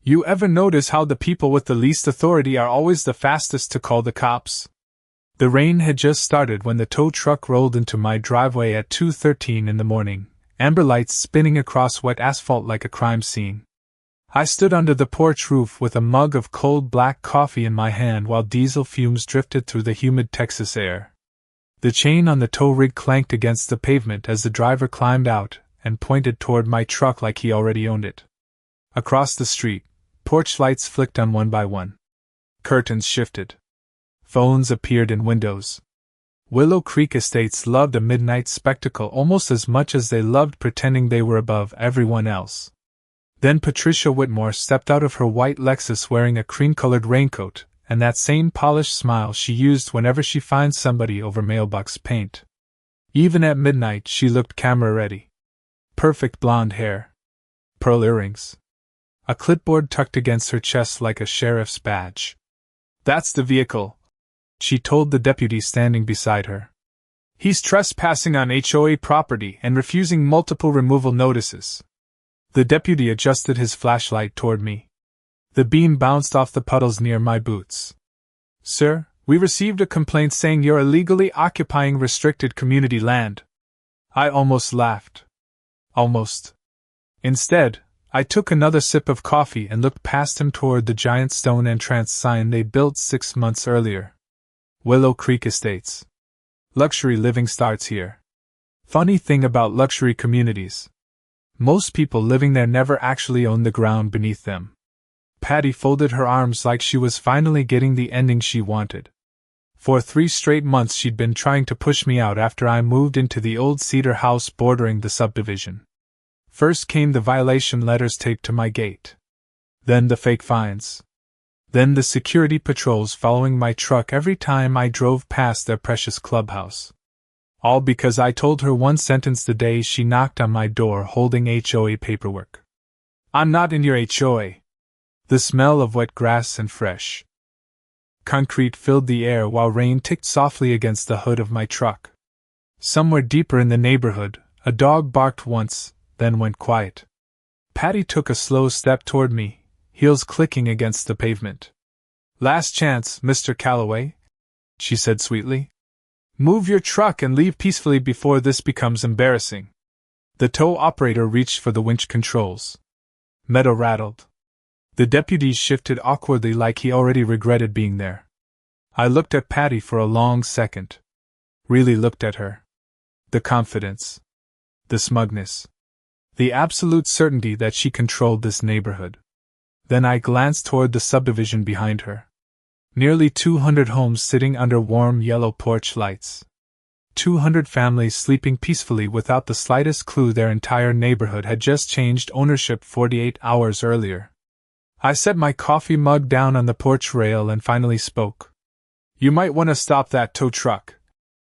You ever notice how the people with the least authority are always the fastest to call the cops? The rain had just started when the tow truck rolled into my driveway at 2:13 in the morning, amber lights spinning across wet asphalt like a crime scene. I stood under the porch roof with a mug of cold black coffee in my hand while diesel fumes drifted through the humid Texas air. The chain on the tow rig clanked against the pavement as the driver climbed out and pointed toward my truck like he already owned it. Across the street, porch lights flicked on one by one. Curtains shifted. Phones appeared in windows. Willow Creek Estates loved a midnight spectacle almost as much as they loved pretending they were above everyone else. Then Patricia Whitmore stepped out of her white Lexus wearing a cream-colored raincoat and that same polished smile she used whenever she finds somebody over mailbox paint. Even at midnight she looked camera-ready. Perfect blonde hair. Pearl earrings. A clipboard tucked against her chest like a sheriff's badge. "That's the vehicle," she told the deputy standing beside her. "He's trespassing on HOA property and refusing multiple removal notices." The deputy adjusted his flashlight toward me. The beam bounced off the puddles near my boots. "Sir, we received a complaint saying you're illegally occupying restricted community land." I almost laughed. Almost. Instead, I took another sip of coffee and looked past him toward the giant stone entrance sign they built 6 months earlier. Willow Creek Estates. Luxury living starts here. Funny thing about luxury communities. Most people living there never actually own the ground beneath them. Patty folded her arms like she was finally getting the ending she wanted. For 3 straight months she'd been trying to push me out after I moved into the old cedar house bordering the subdivision. First came the violation letters taped to my gate. Then the fake fines. Then the security patrols following my truck every time I drove past their precious clubhouse. All because I told her one sentence the day she knocked on my door holding HOA paperwork. "I'm not in your HOA." The smell of wet grass and fresh concrete filled the air while rain ticked softly against the hood of my truck. Somewhere deeper in the neighborhood, a dog barked once, then went quiet. Patty took a slow step toward me, heels clicking against the pavement. "Last chance, Mr. Calloway," she said sweetly. "Move your truck and leave peacefully before this becomes embarrassing." The tow operator reached for the winch controls. Metal rattled. The deputy shifted awkwardly like he already regretted being there. I looked at Patty for a long second. Really looked at her. The confidence. The smugness. The absolute certainty that she controlled this neighborhood. Then I glanced toward the subdivision behind her. Nearly 200 homes sitting under warm yellow porch lights. 200 families sleeping peacefully without the slightest clue their entire neighborhood had just changed ownership 48 hours earlier. I set my coffee mug down on the porch rail and finally spoke. "You might want to stop that tow truck,"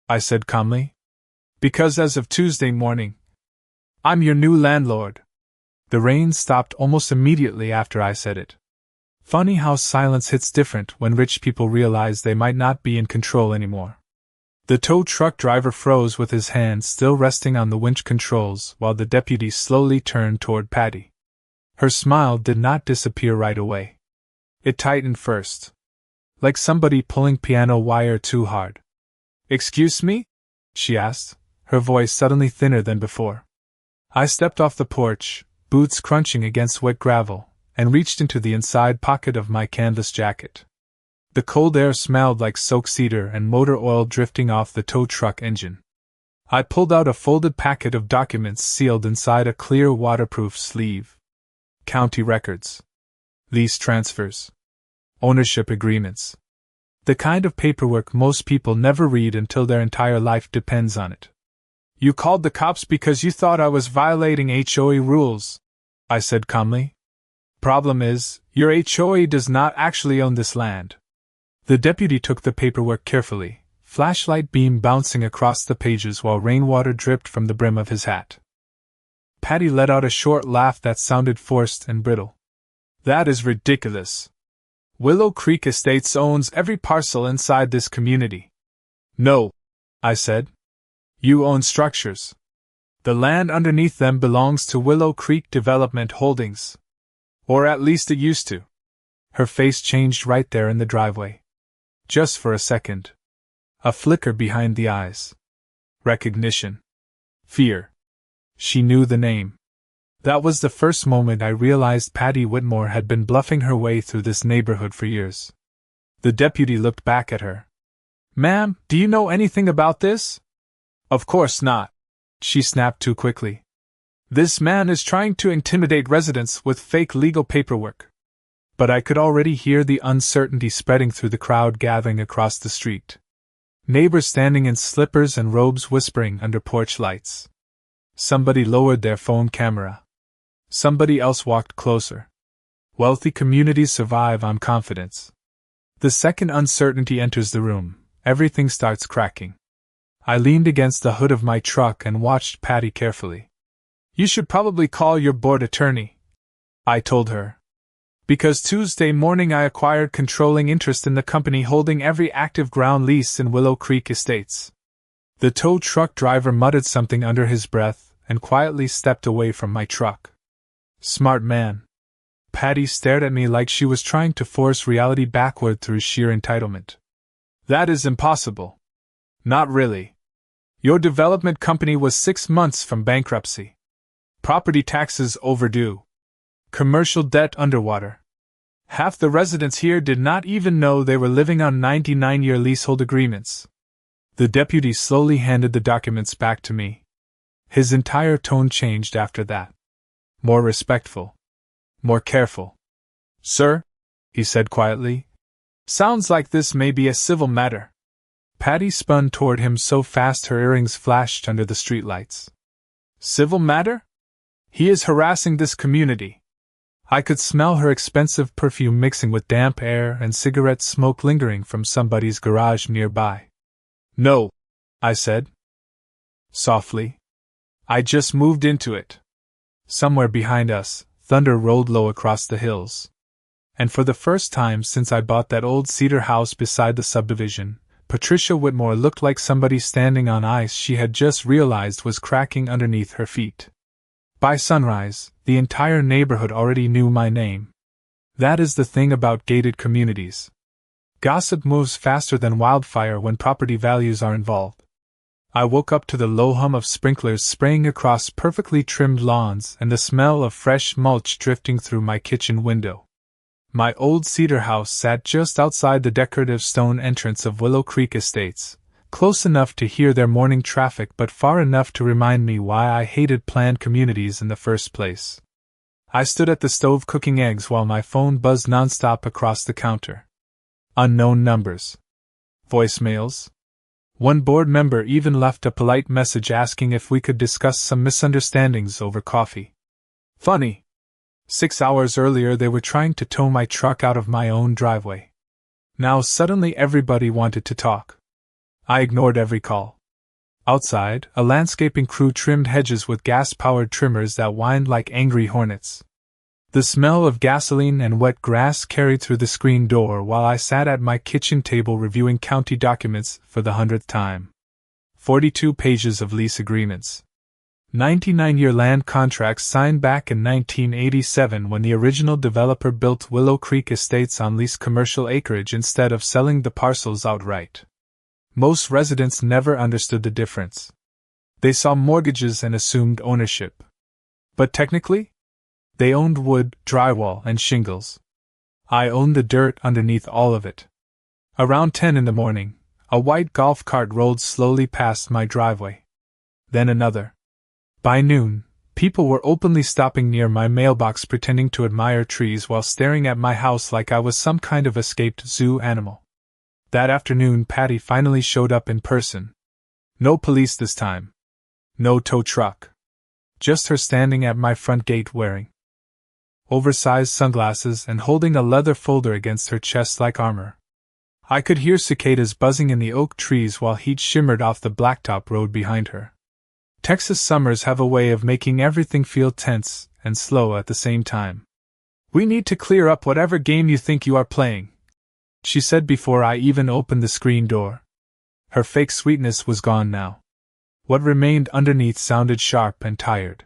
I said calmly. "Because as of Tuesday morning, I'm your new landlord." The rain stopped almost immediately after I said it. Funny how silence hits different when rich people realize they might not be in control anymore. The tow truck driver froze with his hand still resting on the winch controls while the deputy slowly turned toward Patty. Her smile did not disappear right away. It tightened first. Like somebody pulling piano wire too hard. "Excuse me?" she asked, her voice suddenly thinner than before. I stepped off the porch, boots crunching against wet gravel, and reached into the inside pocket of my canvas jacket. The cold air smelled like soaked cedar and motor oil drifting off the tow truck engine. I pulled out a folded packet of documents sealed inside a clear waterproof sleeve. County records. Lease transfers. Ownership agreements. The kind of paperwork most people never read until their entire life depends on it. "You called the cops because you thought I was violating HOA rules," I said calmly. "Problem is, your HOA does not actually own this land." The deputy took the paperwork carefully, flashlight beam bouncing across the pages while rainwater dripped from the brim of his hat. Patty let out a short laugh that sounded forced and brittle. "That is ridiculous. Willow Creek Estates owns every parcel inside this community." "No," I said. "You own structures. The land underneath them belongs to Willow Creek Development Holdings." Or at least it used to. Her face changed right there in the driveway. Just for a second. A flicker behind the eyes. Recognition. Fear. She knew the name. That was the first moment I realized Patty Whitmore had been bluffing her way through this neighborhood for years. The deputy looked back at her. "Ma'am, do you know anything about this?" "Of course not," she snapped too quickly. "This man is trying to intimidate residents with fake legal paperwork." But I could already hear the uncertainty spreading through the crowd gathering across the street. Neighbors standing in slippers and robes whispering under porch lights. Somebody lowered their phone camera. Somebody else walked closer. Wealthy communities survive on confidence. The second uncertainty enters the room, everything starts cracking. I leaned against the hood of my truck and watched Patty carefully. "You should probably call your board attorney," I told her. "Because Tuesday morning I acquired controlling interest in the company holding every active ground lease in Willow Creek Estates." The tow truck driver muttered something under his breath and quietly stepped away from my truck. Smart man. Patty stared at me like she was trying to force reality backward through sheer entitlement. "That is impossible." "Not really. Your development company was 6 months from bankruptcy. Property taxes overdue. Commercial debt underwater. Half the residents here did not even know they were living on 99-year leasehold agreements." The deputy slowly handed the documents back to me. His entire tone changed after that. More respectful. More careful. "Sir," he said quietly, "sounds like this may be a civil matter." Patty spun toward him so fast her earrings flashed under the streetlights. "Civil matter? He is harassing this community." I could smell her expensive perfume mixing with damp air and cigarette smoke lingering from somebody's garage nearby. "No," I said. Softly. "I just moved into it." Somewhere behind us, thunder rolled low across the hills. And for the first time since I bought that old cedar house beside the subdivision, Patricia Whitmore looked like somebody standing on ice she had just realized was cracking underneath her feet. By sunrise, the entire neighborhood already knew my name. That is the thing about gated communities. Gossip moves faster than wildfire when property values are involved. I woke up to the low hum of sprinklers spraying across perfectly trimmed lawns and the smell of fresh mulch drifting through my kitchen window. My old cedar house sat just outside the decorative stone entrance of Willow Creek Estates, close enough to hear their morning traffic but far enough to remind me why I hated planned communities in the first place. I stood at the stove cooking eggs while my phone buzzed nonstop across the counter. Unknown numbers. Voicemails. One board member even left a polite message asking if we could discuss some misunderstandings over coffee. Funny. 6 hours earlier they were trying to tow my truck out of my own driveway. Now suddenly everybody wanted to talk. I ignored every call. Outside, a landscaping crew trimmed hedges with gas-powered trimmers that whined like angry hornets. The smell of gasoline and wet grass carried through the screen door while I sat at my kitchen table reviewing county documents for the 100th time. 42 pages of lease agreements. 99-year land contracts signed back in 1987 when the original developer built Willow Creek Estates on leased commercial acreage instead of selling the parcels outright. Most residents never understood the difference. They saw mortgages and assumed ownership. But technically, they owned wood, drywall, and shingles. I owned the dirt underneath all of it. Around 10 in the morning, a white golf cart rolled slowly past my driveway. Then another. By noon, people were openly stopping near my mailbox pretending to admire trees while staring at my house like I was some kind of escaped zoo animal. That afternoon Patty finally showed up in person. No police this time. No tow truck. Just her standing at my front gate wearing oversized sunglasses and holding a leather folder against her chest like armor. I could hear cicadas buzzing in the oak trees while heat shimmered off the blacktop road behind her. Texas summers have a way of making everything feel tense and slow at the same time. "We need to clear up whatever game you think you are playing," she said before I even opened the screen door. Her fake sweetness was gone now. What remained underneath sounded sharp and tired.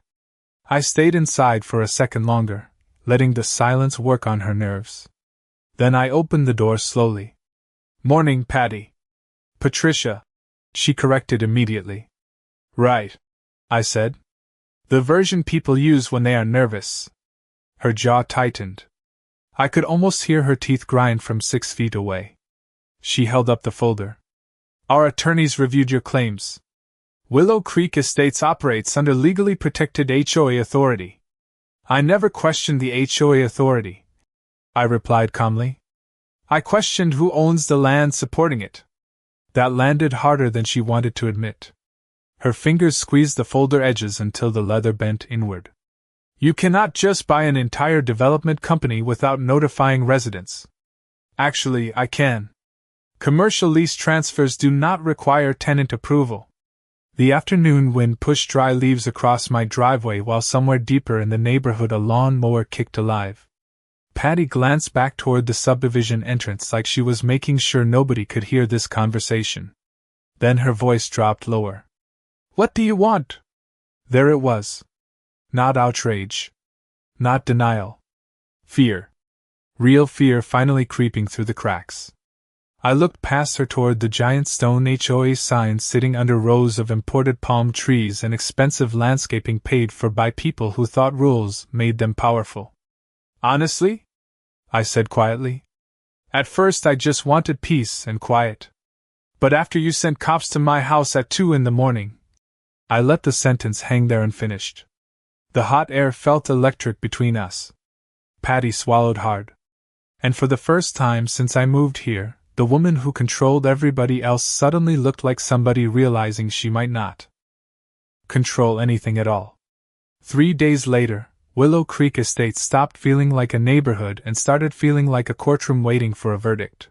I stayed inside for a second longer, letting the silence work on her nerves. Then I opened the door slowly. "Morning, Patty." "Patricia," she corrected immediately. "Right," I said. "The version people use when they are nervous." Her jaw tightened. I could almost hear her teeth grind from 6 feet away. She held up the folder. "Our attorneys reviewed your claims. Willow Creek Estates operates under legally protected HOA authority." "I never questioned the HOA authority," I replied calmly. "I questioned who owns the land supporting it." That landed harder than she wanted to admit. Her fingers squeezed the folder edges until the leather bent inward. "You cannot just buy an entire development company without notifying residents." "Actually, I can. Commercial lease transfers do not require tenant approval." The afternoon wind pushed dry leaves across my driveway while somewhere deeper in the neighborhood a lawn mower kicked alive. Patty glanced back toward the subdivision entrance like she was making sure nobody could hear this conversation. Then her voice dropped lower. "What do you want?" There it was. Not outrage. Not denial. Fear. Real fear finally creeping through the cracks. I looked past her toward the giant stone HOA signs sitting under rows of imported palm trees and expensive landscaping paid for by people who thought rules made them powerful. "Honestly?" I said quietly. "At first I just wanted peace and quiet. But after you sent cops to my house at 2 in the morning..." I let the sentence hang there unfinished. The hot air felt electric between us. Patty swallowed hard. And for the first time since I moved here, the woman who controlled everybody else suddenly looked like somebody realizing she might not control anything at all. 3 days later, Willow Creek Estate stopped feeling like a neighborhood and started feeling like a courtroom waiting for a verdict.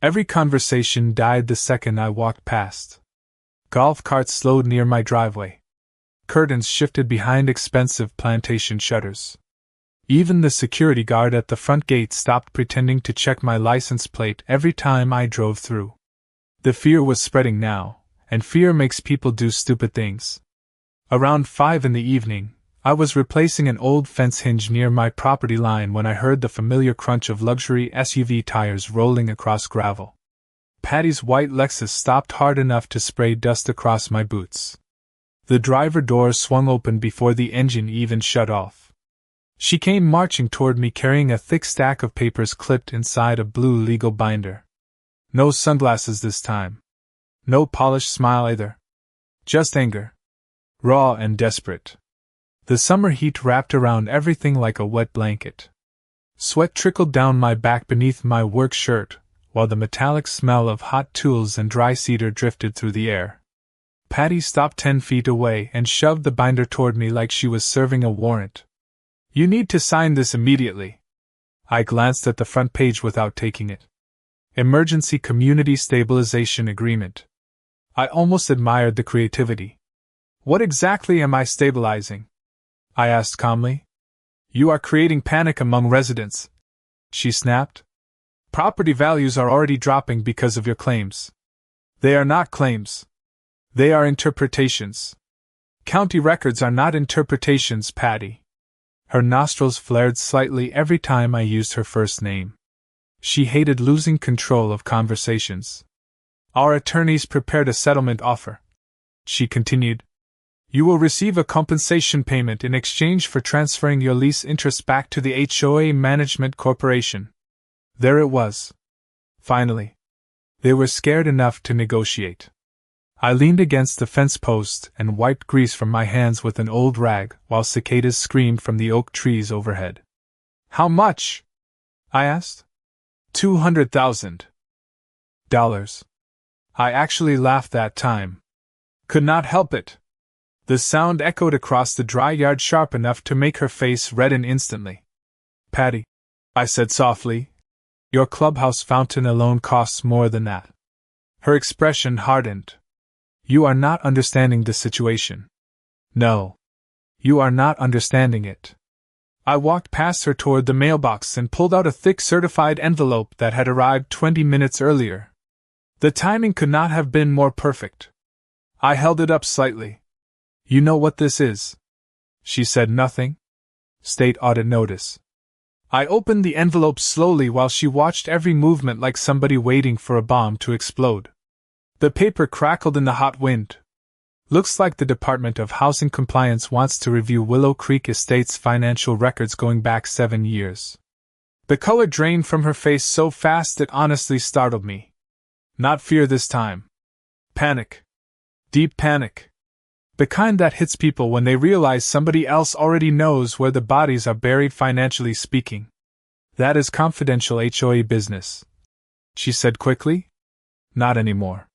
Every conversation died the second I walked past. Golf carts slowed near my driveway. Curtains shifted behind expensive plantation shutters. Even the security guard at the front gate stopped pretending to check my license plate every time I drove through. The fear was spreading now, and fear makes people do stupid things. Around 5 in the evening, I was replacing an old fence hinge near my property line when I heard the familiar crunch of luxury SUV tires rolling across gravel. Patty's white Lexus stopped hard enough to spray dust across my boots. The driver door swung open before the engine even shut off. She came marching toward me carrying a thick stack of papers clipped inside a blue legal binder. No sunglasses this time. No polished smile either. Just anger. Raw and desperate. The summer heat wrapped around everything like a wet blanket. Sweat trickled down my back beneath my work shirt, while the metallic smell of hot tools and dry cedar drifted through the air. Patty stopped 10 feet away and shoved the binder toward me like she was serving a warrant. "You need to sign this immediately." I glanced at the front page without taking it. Emergency Community Stabilization Agreement. I almost admired the creativity. "What exactly am I stabilizing?" I asked calmly. "You are creating panic among residents," she snapped. "Property values are already dropping because of your claims." "They are not claims. They are interpretations. County records are not interpretations, Patty." Her nostrils flared slightly every time I used her first name. She hated losing control of conversations. "Our attorneys prepared a settlement offer," she continued. "You will receive a compensation payment in exchange for transferring your lease interest back to the HOA Management Corporation." There it was. Finally. They were scared enough to negotiate. I leaned against the fence post and wiped grease from my hands with an old rag while cicadas screamed from the oak trees overhead. "How much?" I asked. $200,000. I actually laughed that time. Could not help it. The sound echoed across the dry yard sharp enough to make her face redden instantly. "Patty," I said softly, "your clubhouse fountain alone costs more than that." Her expression hardened. "You are not understanding the situation." "No. You are not understanding it." I walked past her toward the mailbox and pulled out a thick certified envelope that had arrived 20 minutes earlier. The timing could not have been more perfect. I held it up slightly. "You know what this is?" She said nothing. "State audit notice," I opened the envelope slowly while she watched every movement like somebody waiting for a bomb to explode. The paper crackled in the hot wind. Looks like the Department of Housing Compliance wants to review Willow Creek Estate's financial records going back 7 years. The color drained from her face so fast it honestly startled me. Not fear this time. Panic. Deep panic. The kind that hits people when they realize somebody else already knows where the bodies are buried, financially speaking. That is confidential HOA business, she said quickly. Not anymore.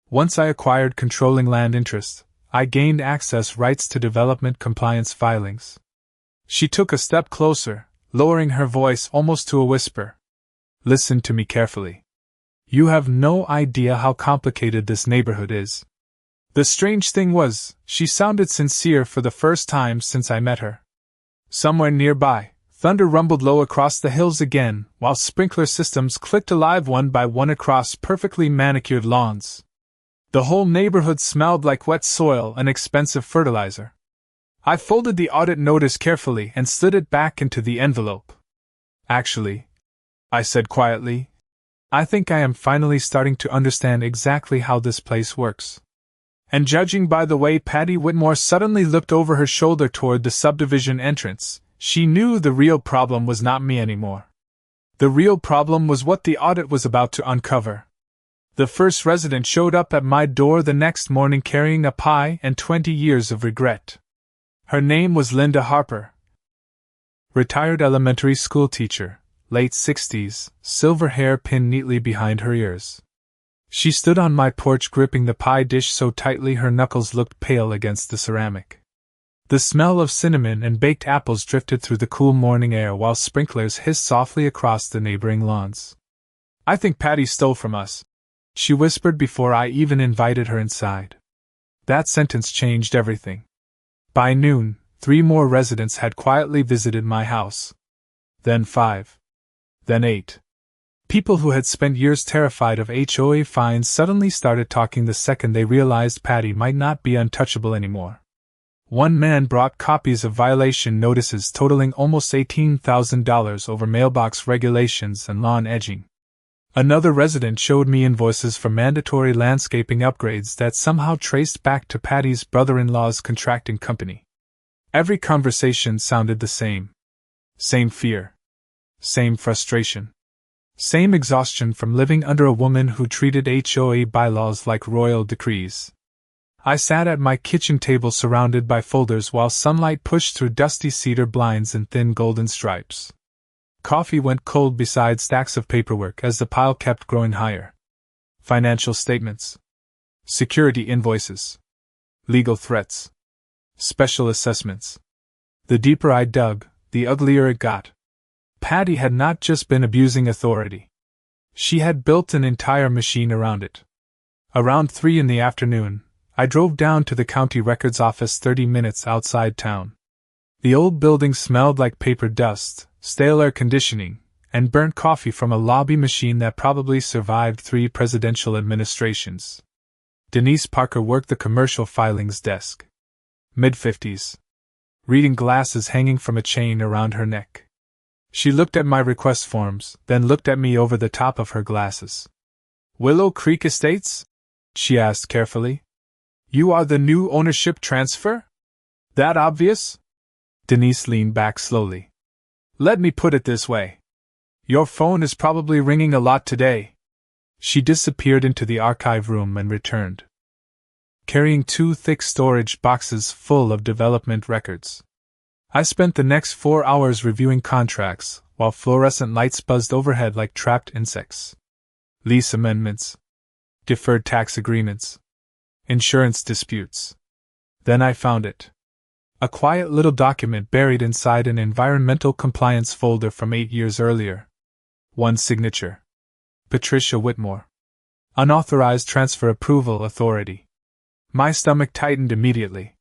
Once I acquired controlling land interests, I gained access rights to development compliance filings. She took a step closer, lowering her voice almost to a whisper. Listen to me carefully. You have no idea how complicated this neighborhood is. The strange thing was, she sounded sincere for the first time since I met her. Somewhere nearby, thunder rumbled low across the hills again, while sprinkler systems clicked alive one by one across perfectly manicured lawns. The whole neighborhood smelled like wet soil and expensive fertilizer. I folded the audit notice carefully and slid it back into the envelope. Actually, I said quietly, I think I am finally starting to understand exactly how this place works. And judging by the way Patty Whitmore suddenly looked over her shoulder toward the subdivision entrance, she knew the real problem was not me anymore. The real problem was what the audit was about to uncover. The first resident showed up at my door the next morning carrying a pie and 20 years of regret. Her name was Linda Harper. Retired elementary school teacher, late 60s, silver hair pinned neatly behind her ears. She stood on my porch gripping the pie dish so tightly her knuckles looked pale against the ceramic. The smell of cinnamon and baked apples drifted through the cool morning air while sprinklers hissed softly across the neighboring lawns. I think Patty stole from us, she whispered before I even invited her inside. That sentence changed everything. By noon, 3 more residents had quietly visited my house. Then 5. Then 8. People who had spent years terrified of HOA fines suddenly started talking the second they realized Patty might not be untouchable anymore. One man brought copies of violation notices totaling almost $18,000 over mailbox regulations and lawn edging. Another resident showed me invoices for mandatory landscaping upgrades that somehow traced back to Patty's brother-in-law's contracting company. Every conversation sounded the same. Same fear. Same frustration. Same exhaustion from living under a woman who treated HOA bylaws like royal decrees. I sat at my kitchen table surrounded by folders while sunlight pushed through dusty cedar blinds and thin golden stripes. Coffee went cold beside stacks of paperwork as the pile kept growing higher. Financial statements. Security invoices. Legal threats. Special assessments. The deeper I dug, the uglier it got. Patty had not just been abusing authority. She had built an entire machine around it. Around 3 in the afternoon, I drove down to the county records office 30 minutes outside town. The old building smelled like paper dust, stale air conditioning, and burnt coffee from a lobby machine that probably survived 3 presidential administrations. Denise Parker worked the commercial filings desk. Mid-50s. Reading glasses hanging from a chain around her neck. She looked at my request forms, then looked at me over the top of her glasses. Willow Creek Estates? She asked carefully. You are the new ownership transfer? That obvious? Denise leaned back slowly. Let me put it this way. Your phone is probably ringing a lot today. She disappeared into the archive room and returned, carrying 2 thick storage boxes full of development records. I spent the next 4 hours reviewing contracts, while fluorescent lights buzzed overhead like trapped insects. Lease amendments. Deferred tax agreements. Insurance disputes. Then I found it. A quiet little document buried inside an environmental compliance folder from 8 years earlier. One signature. Patricia Whitmore. Unauthorized Transfer Approval Authority. My stomach tightened immediately.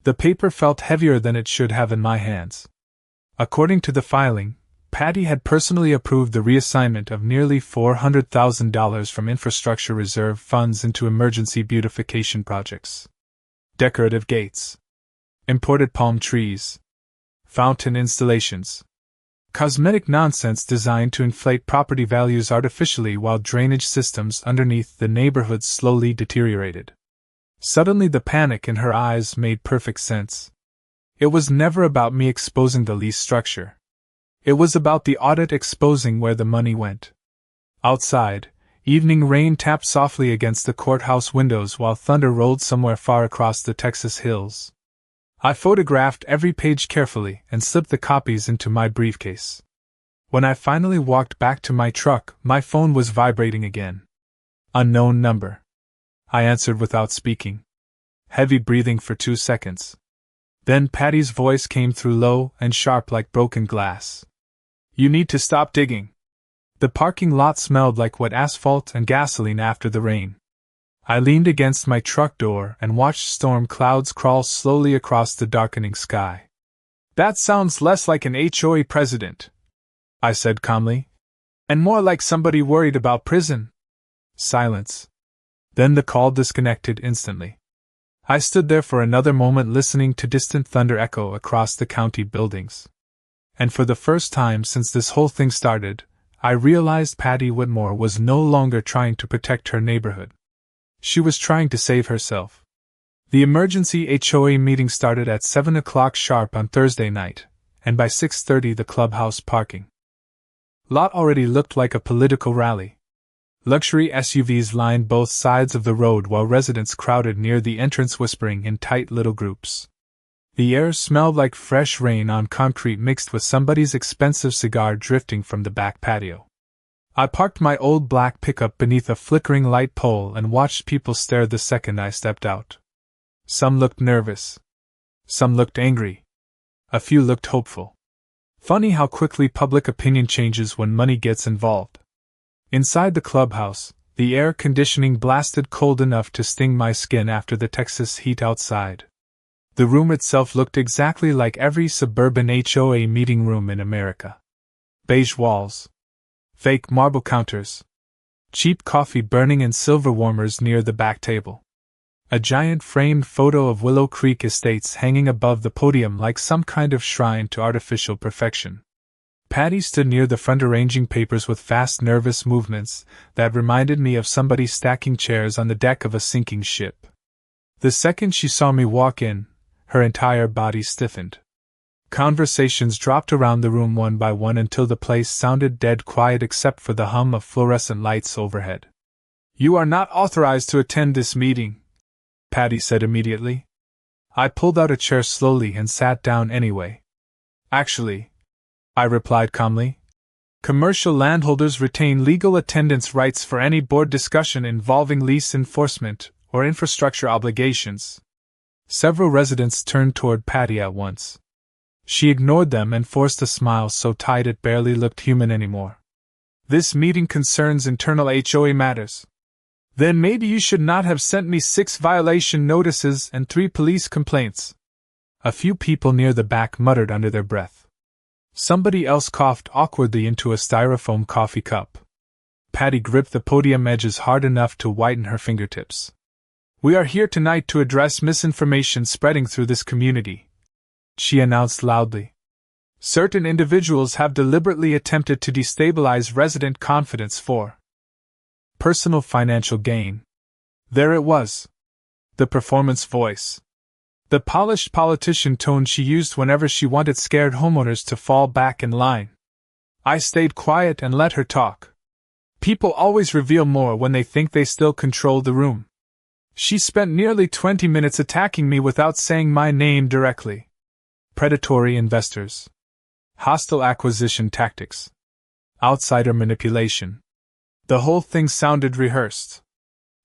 The paper felt heavier than it should have in my hands. According to the filing, Patty had personally approved the reassignment of nearly $400,000 from infrastructure reserve funds into emergency beautification projects. Decorative gates. Imported palm trees. Fountain installations. Cosmetic nonsense designed to inflate property values artificially while drainage systems underneath the neighborhood slowly deteriorated. Suddenly the panic in her eyes made perfect sense. It was never about me exposing the lease structure. It was about the audit exposing where the money went. Outside, evening rain tapped softly against the courthouse windows while thunder rolled somewhere far across the Texas hills. I photographed every page carefully and slipped the copies into my briefcase. When I finally walked back to my truck, my phone was vibrating again. Unknown number. I answered without speaking. Heavy breathing for 2 seconds. Then Patty's voice came through low and sharp like broken glass. You need to stop digging. The parking lot smelled like wet asphalt and gasoline after the rain. I leaned against my truck door and watched storm clouds crawl slowly across the darkening sky. That sounds less like an HOA president, I said calmly, and more like somebody worried about prison. Silence. Then the call disconnected instantly. I stood there for another moment listening to distant thunder echo across the county buildings. And for the first time since this whole thing started, I realized Patty Whitmore was no longer trying to protect her neighborhood. She was trying to save herself. The emergency HOA meeting started at 7 o'clock sharp on Thursday night, and by 6:30 the clubhouse parking lot already looked like a political rally. Luxury SUVs lined both sides of the road while residents crowded near the entrance whispering in tight little groups. The air smelled like fresh rain on concrete mixed with somebody's expensive cigar drifting from the back patio. I parked my old black pickup beneath a flickering light pole and watched people stare the second I stepped out. Some looked nervous. Some looked angry. A few looked hopeful. Funny how quickly public opinion changes when money gets involved. Inside the clubhouse, the air conditioning blasted cold enough to sting my skin after the Texas heat outside. The room itself looked exactly like every suburban HOA meeting room in America. Beige walls. Fake marble counters. Cheap coffee burning in silver warmers near the back table. A giant framed photo of Willow Creek Estates hanging above the podium like some kind of shrine to artificial perfection. Patty stood near the front arranging papers with fast, nervous movements that reminded me of somebody stacking chairs on the deck of a sinking ship. The second she saw me walk in, her entire body stiffened. Conversations dropped around the room one by one until the place sounded dead quiet except for the hum of fluorescent lights overhead. "You are not authorized to attend this meeting," Patty said immediately. I pulled out a chair slowly and sat down anyway. "Actually," I replied calmly, "commercial landholders retain legal attendance rights for any board discussion involving lease enforcement or infrastructure obligations." Several residents turned toward Patty at once. She ignored them and forced a smile so tight it barely looked human anymore. "This meeting concerns internal HOA matters." "Then maybe you should not have sent me 6 violation notices and 3 police complaints," a few people near the back muttered under their breath. Somebody else coughed awkwardly into a styrofoam coffee cup. Patty gripped the podium edges hard enough to whiten her fingertips. "We are here tonight to address misinformation spreading through this community," she announced loudly. "Certain individuals have deliberately attempted to destabilize resident confidence for personal financial gain." There it was. The performance voice. The polished politician tone she used whenever she wanted scared homeowners to fall back in line. I stayed quiet and let her talk. People always reveal more when they think they still control the room. She spent nearly 20 minutes attacking me without saying my name directly. Predatory investors. Hostile acquisition tactics. Outsider manipulation. The whole thing sounded rehearsed.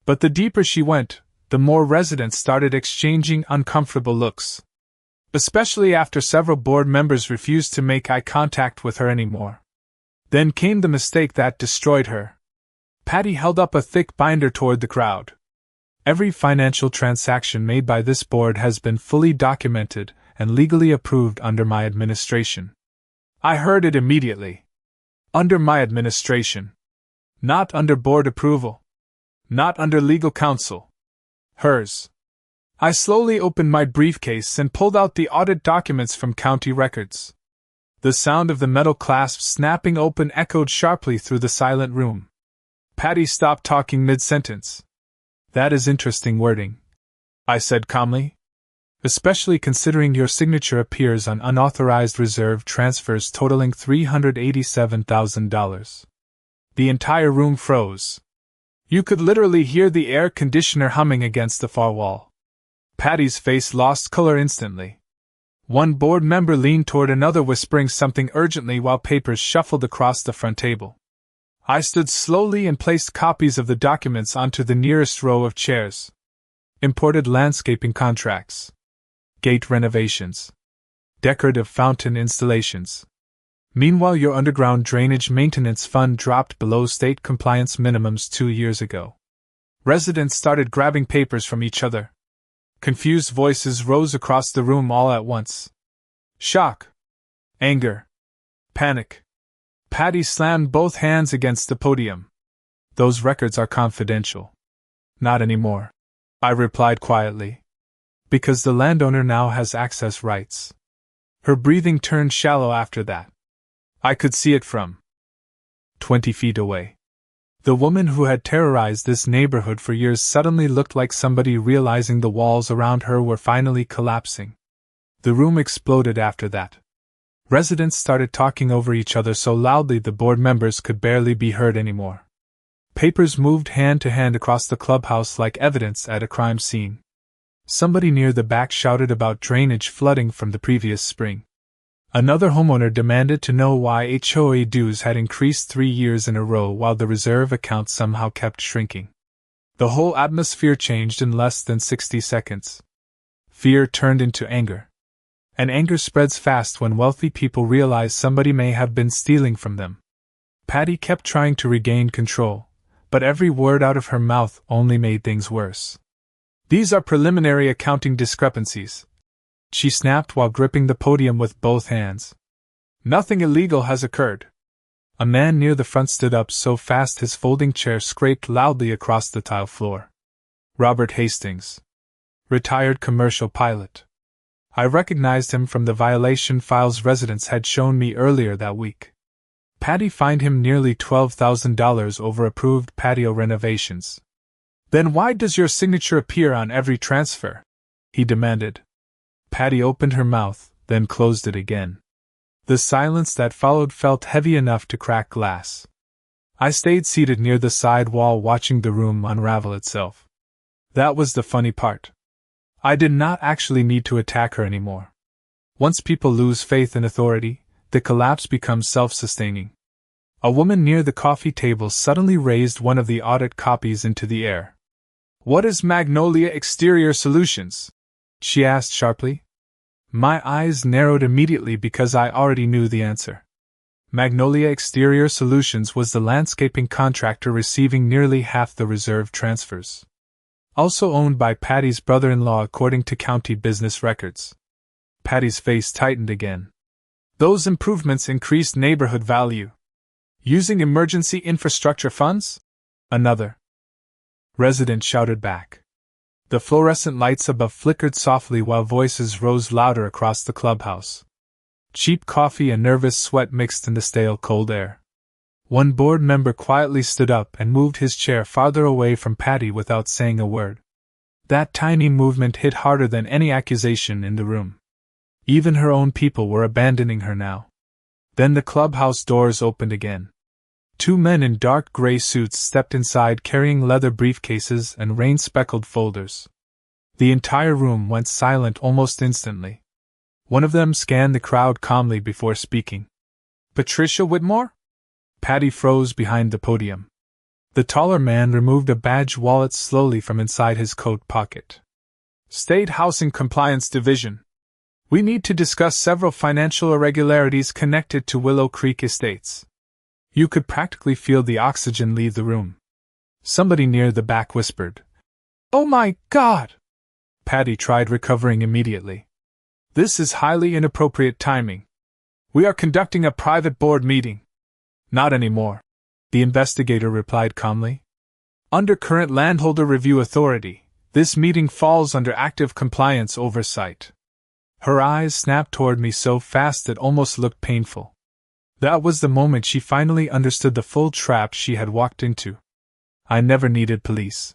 But the deeper she went, the more residents started exchanging uncomfortable looks. Especially after several board members refused to make eye contact with her anymore. Then came the mistake that destroyed her. Patty held up a thick binder toward the crowd. "Every financial transaction made by this board has been fully documented and legally approved under my administration." I heard it immediately. Under my administration. Not under board approval. Not under legal counsel. Hers. I slowly opened my briefcase and pulled out the audit documents from county records. The sound of the metal clasp snapping open echoed sharply through the silent room. Patty stopped talking mid-sentence. "That is interesting wording," I said calmly. "Especially considering your signature appears on unauthorized reserve transfers totaling $387,000. The entire room froze. You could literally hear the air conditioner humming against the far wall. Patty's face lost color instantly. One board member leaned toward another, whispering something urgently while papers shuffled across the front table. I stood slowly and placed copies of the documents onto the nearest row of chairs. Imported landscaping contracts. Gate renovations. Decorative fountain installations. Meanwhile, your underground drainage maintenance fund dropped below state compliance minimums 2 years ago. Residents started grabbing papers from each other. Confused voices rose across the room all at once. Shock. Anger. Panic. Patty slammed both hands against the podium. "Those records are confidential." "Not anymore," I replied quietly. "Because the landowner now has access rights." Her breathing turned shallow after that. I could see it from 20 feet away. The woman who had terrorized this neighborhood for years suddenly looked like somebody realizing the walls around her were finally collapsing. The room exploded after that. Residents started talking over each other so loudly the board members could barely be heard anymore. Papers moved hand to hand across the clubhouse like evidence at a crime scene. Somebody near the back shouted about drainage flooding from the previous spring. Another homeowner demanded to know why HOA dues had increased 3 years in a row while the reserve account somehow kept shrinking. The whole atmosphere changed in less than 60 seconds. Fear turned into anger. And anger spreads fast when wealthy people realize somebody may have been stealing from them. Patty kept trying to regain control, but every word out of her mouth only made things worse. "These are preliminary accounting discrepancies," she snapped while gripping the podium with both hands. "Nothing illegal has occurred." A man near the front stood up so fast his folding chair scraped loudly across the tile floor. Robert Hastings. Retired commercial pilot. I recognized him from the violation files residents had shown me earlier that week. Patty fined him nearly $12,000 over approved patio renovations. "Then why does your signature appear on every transfer?" he demanded. Patty opened her mouth, then closed it again. The silence that followed felt heavy enough to crack glass. I stayed seated near the side wall watching the room unravel itself. That was the funny part. I did not actually need to attack her anymore. Once people lose faith in authority, the collapse becomes self-sustaining. A woman near the coffee table suddenly raised one of the audit copies into the air. "What is Magnolia Exterior Solutions?" she asked sharply. My eyes narrowed immediately because I already knew the answer. Magnolia Exterior Solutions was the landscaping contractor receiving nearly half the reserve transfers. Also owned by Patty's brother-in-law according to county business records. Patty's face tightened again. "Those improvements increased neighborhood value. Using emergency infrastructure funds?" Another resident shouted back. The fluorescent lights above flickered softly while voices rose louder across the clubhouse. Cheap coffee and nervous sweat mixed in the stale cold air. One board member quietly stood up and moved his chair farther away from Patty without saying a word. That tiny movement hit harder than any accusation in the room. Even her own people were abandoning her now. Then the clubhouse doors opened again. 2 men in dark gray suits stepped inside carrying leather briefcases and rain-speckled folders. The entire room went silent almost instantly. One of them scanned the crowd calmly before speaking. "Patricia Whitmore?" Patty froze behind the podium. The taller man removed a badge wallet slowly from inside his coat pocket. "State Housing Compliance Division. We need to discuss several financial irregularities connected to Willow Creek Estates." You could practically feel the oxygen leave the room. Somebody near the back whispered, "Oh my God!" Patty tried recovering immediately. "This is highly inappropriate timing. We are conducting a private board meeting." "Not anymore," the investigator replied calmly. "Under current landholder review authority, this meeting falls under active compliance oversight." Her eyes snapped toward me so fast it almost looked painful. That was the moment she finally understood the full trap she had walked into. I never needed police.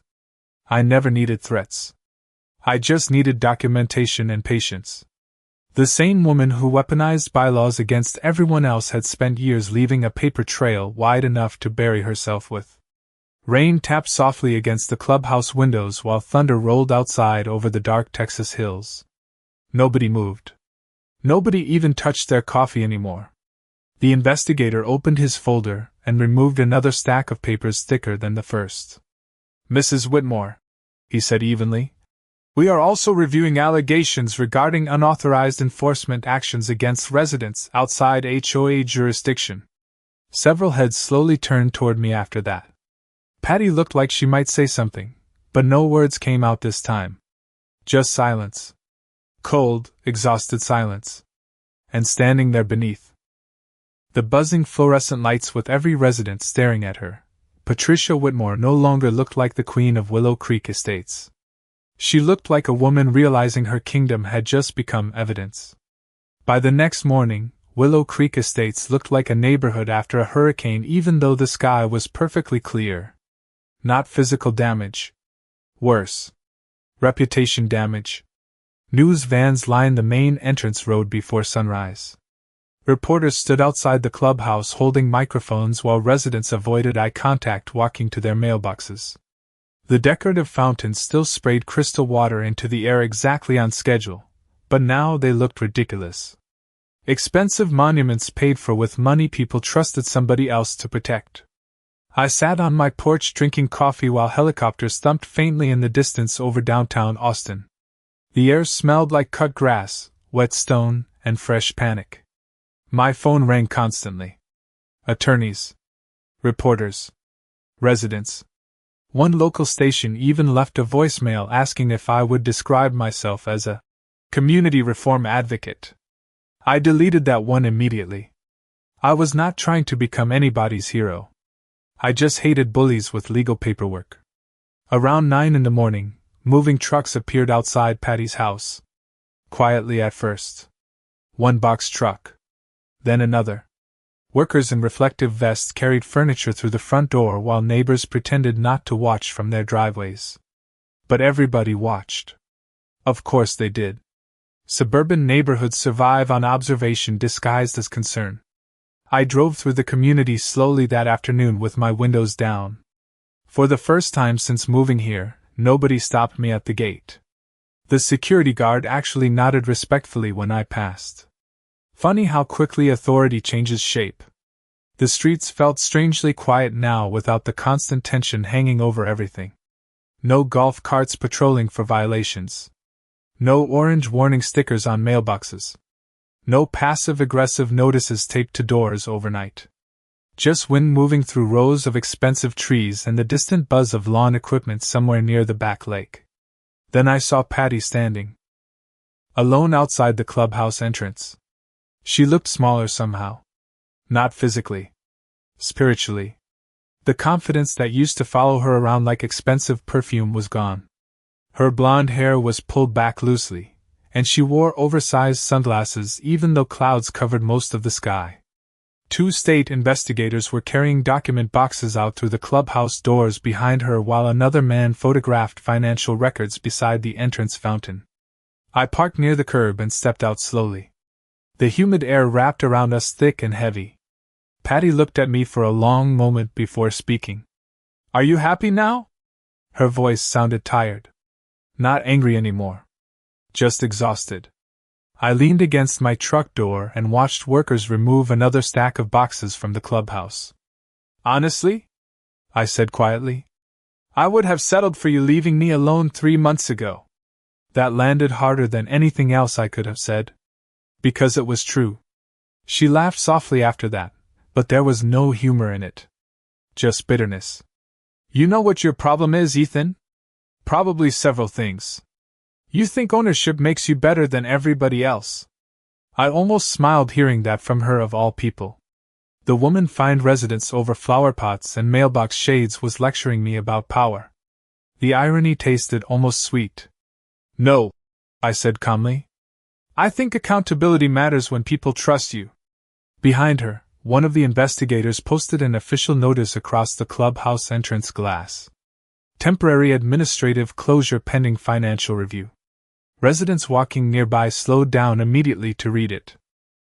I never needed threats. I just needed documentation and patience. The same woman who weaponized bylaws against everyone else had spent years leaving a paper trail wide enough to bury herself with. Rain tapped softly against the clubhouse windows while thunder rolled outside over the dark Texas hills. Nobody moved. Nobody even touched their coffee anymore. The investigator opened his folder and removed another stack of papers thicker than the first. "Mrs. Whitmore," he said evenly, "we are also reviewing allegations regarding unauthorized enforcement actions against residents outside HOA jurisdiction." Several heads slowly turned toward me after that. Patty looked like she might say something, but no words came out this time. Just silence. Cold, exhausted silence. And standing there beneath the buzzing fluorescent lights with every resident staring at her, Patricia Whitmore no longer looked like the queen of Willow Creek Estates. She looked like a woman realizing her kingdom had just become evidence. By the next morning, Willow Creek Estates looked like a neighborhood after a hurricane, even though the sky was perfectly clear. Not physical damage. Worse. Reputation damage. News vans lined the main entrance road before sunrise. Reporters stood outside the clubhouse holding microphones while residents avoided eye contact walking to their mailboxes. The decorative fountains still sprayed crystal water into the air exactly on schedule, but now they looked ridiculous. Expensive monuments paid for with money people trusted somebody else to protect. I sat on my porch drinking coffee while helicopters thumped faintly in the distance over downtown Austin. The air smelled like cut grass, wet stone, and fresh panic. My phone rang constantly. Attorneys. Reporters. Residents. One local station even left a voicemail asking if I would describe myself as a community reform advocate. I deleted that one immediately. I was not trying to become anybody's hero. I just hated bullies with legal paperwork. Around 9 in the morning, moving trucks appeared outside Patty's house. Quietly at first. One box truck. Then another. Workers in reflective vests carried furniture through the front door while neighbors pretended not to watch from their driveways. But everybody watched. Of course they did. Suburban neighborhoods survive on observation disguised as concern. I drove through the community slowly that afternoon with my windows down. For the first time since moving here, nobody stopped me at the gate. The security guard actually nodded respectfully when I passed. Funny how quickly authority changes shape. The streets felt strangely quiet now without the constant tension hanging over everything. No golf carts patrolling for violations. No orange warning stickers on mailboxes. No passive-aggressive notices taped to doors overnight. Just wind moving through rows of expensive trees and the distant buzz of lawn equipment somewhere near the back lake. Then I saw Patty standing alone outside the clubhouse entrance. She looked smaller somehow. Not physically. Spiritually. The confidence that used to follow her around like expensive perfume was gone. Her blonde hair was pulled back loosely, and she wore oversized sunglasses even though clouds covered most of the sky. 2 state investigators were carrying document boxes out through the clubhouse doors behind her while another man photographed financial records beside the entrance fountain. I parked near the curb and stepped out slowly. The humid air wrapped around us thick and heavy. Patty looked at me for a long moment before speaking. "Are you happy now?" Her voice sounded tired. Not angry anymore. Just exhausted. I leaned against my truck door and watched workers remove another stack of boxes from the clubhouse. "Honestly," I said quietly, "I would have settled for you leaving me alone 3 months ago." That landed harder than anything else I could have said. Because it was true. She laughed softly after that, but there was no humor in it. Just bitterness. "You know what your problem is, Ethan? Probably several things. You think ownership makes you better than everybody else." I almost smiled hearing that from her of all people. The woman fined residents over flower pots and mailbox shades was lecturing me about power. The irony tasted almost sweet. "No," I said calmly. I think accountability matters when people trust you. Behind her, one of the investigators posted an official notice across the clubhouse entrance glass. Temporary administrative closure pending financial review. Residents walking nearby slowed down immediately to read it.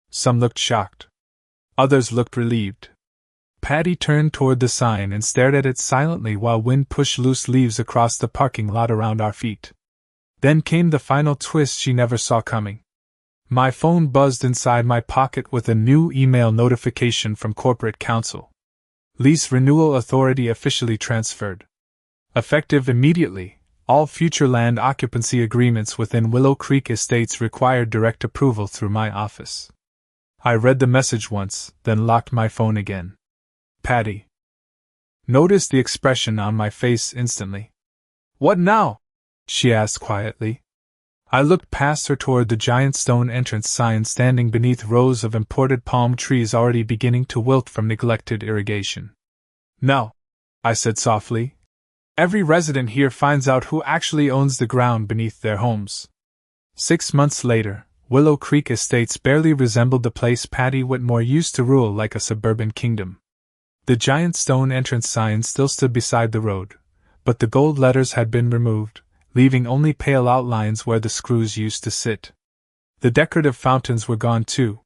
Some looked shocked. Others looked relieved. Patty turned toward the sign and stared at it silently while wind pushed loose leaves across the parking lot around our feet. Then came the final twist she never saw coming. My phone buzzed inside my pocket with a new email notification from corporate counsel. Lease renewal authority officially transferred. Effective immediately, all future land occupancy agreements within Willow Creek Estates required direct approval through my office. I read the message once, then locked my phone again. Patty noticed the expression on my face instantly. "What now?" she asked quietly. I looked past her toward the giant stone entrance sign standing beneath rows of imported palm trees already beginning to wilt from neglected irrigation. "No," I said softly. "Every resident here finds out who actually owns the ground beneath their homes." 6 months later, Willow Creek Estates barely resembled the place Patty Whitmore used to rule like a suburban kingdom. The giant stone entrance sign still stood beside the road, but the gold letters had been removed, leaving only pale outlines where the screws used to sit. The decorative fountains were gone too.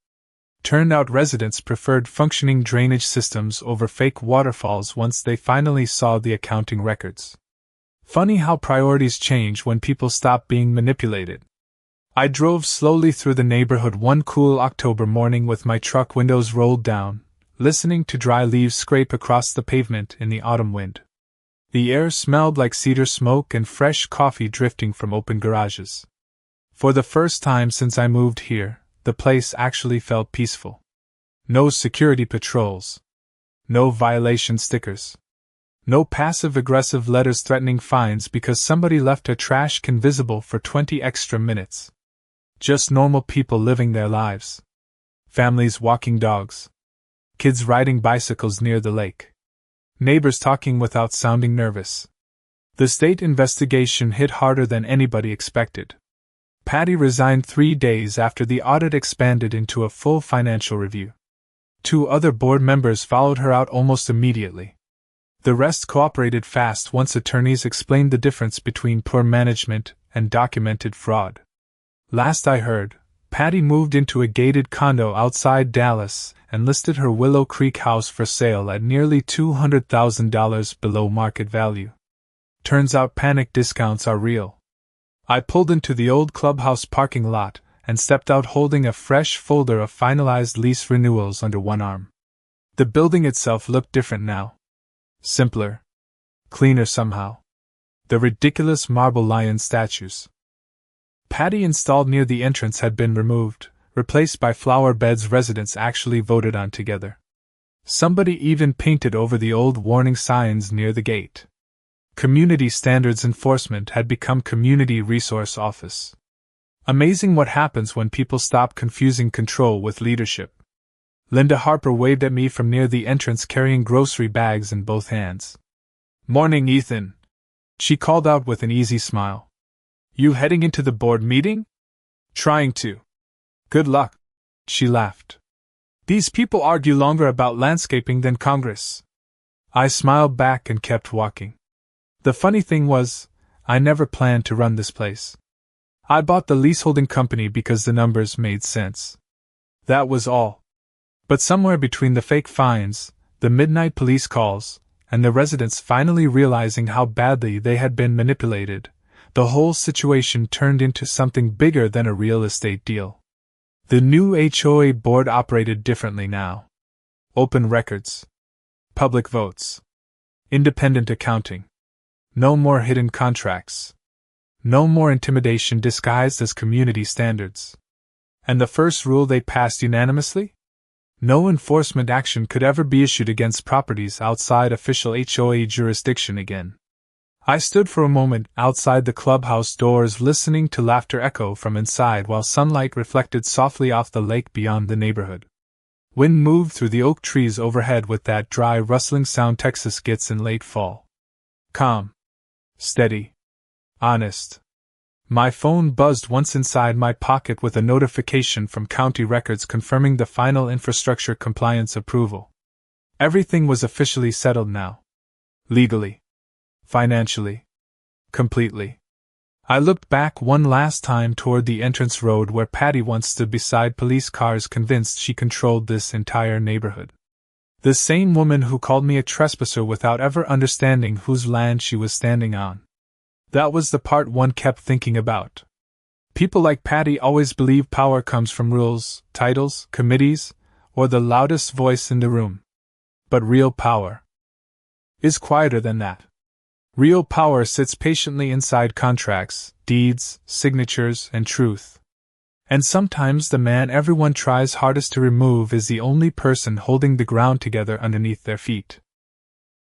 Turned out residents preferred functioning drainage systems over fake waterfalls once they finally saw the accounting records. Funny how priorities change when people stop being manipulated. I drove slowly through the neighborhood one cool October morning with my truck windows rolled down, listening to dry leaves scrape across the pavement in the autumn wind. The air smelled like cedar smoke and fresh coffee drifting from open garages. For the first time since I moved here, the place actually felt peaceful. No security patrols. No violation stickers. No passive-aggressive letters threatening fines because somebody left a trash can visible for 20 extra minutes. Just normal people living their lives. Families walking dogs. Kids riding bicycles near the lake. Neighbors talking without sounding nervous. The state investigation hit harder than anybody expected. Patty resigned 3 days after the audit expanded into a full financial review. 2 other board members followed her out almost immediately. The rest cooperated fast once attorneys explained the difference between poor management and documented fraud. Last I heard, Patty moved into a gated condo outside Dallas and listed her Willow Creek house for sale at nearly $200,000 below market value. Turns out panic discounts are real. I pulled into the old clubhouse parking lot and stepped out holding a fresh folder of finalized lease renewals under one arm. The building itself looked different now. Simpler. Cleaner somehow. The ridiculous marble lion statues Patty installed near the entrance had been removed, replaced by flower beds residents actually voted on together. Somebody even painted over the old warning signs near the gate. Community Standards Enforcement had become Community Resource Office. Amazing what happens when people stop confusing control with leadership. Linda Harper waved at me from near the entrance carrying grocery bags in both hands. "Morning, Ethan," she called out with an easy smile. "You heading into the board meeting?" "Trying to." "Good luck," she laughed. "These people argue longer about landscaping than Congress." I smiled back and kept walking. The funny thing was, I never planned to run this place. I bought the leaseholding company because the numbers made sense. That was all. But somewhere between the fake fines, the midnight police calls, and the residents finally realizing how badly they had been manipulated, the whole situation turned into something bigger than a real estate deal. The new HOA board operated differently now. Open records. Public votes. Independent accounting. No more hidden contracts. No more intimidation disguised as community standards. And the first rule they passed unanimously? No enforcement action could ever be issued against properties outside official HOA jurisdiction again. I stood for a moment outside the clubhouse doors listening to laughter echo from inside while sunlight reflected softly off the lake beyond the neighborhood. Wind moved through the oak trees overhead with that dry rustling sound Texas gets in late fall. Calm. Steady. Honest. My phone buzzed once inside my pocket with a notification from county records confirming the final infrastructure compliance approval. Everything was officially settled now. Legally. Financially. Completely. I looked back one last time toward the entrance road where Patty once stood beside police cars convinced she controlled this entire neighborhood. The same woman who called me a trespasser without ever understanding whose land she was standing on. That was the part one kept thinking about. People like Patty always believe power comes from rules, titles, committees, or the loudest voice in the room. But real power is quieter than that. Real power sits patiently inside contracts, deeds, signatures, and truth. And sometimes the man everyone tries hardest to remove is the only person holding the ground together underneath their feet.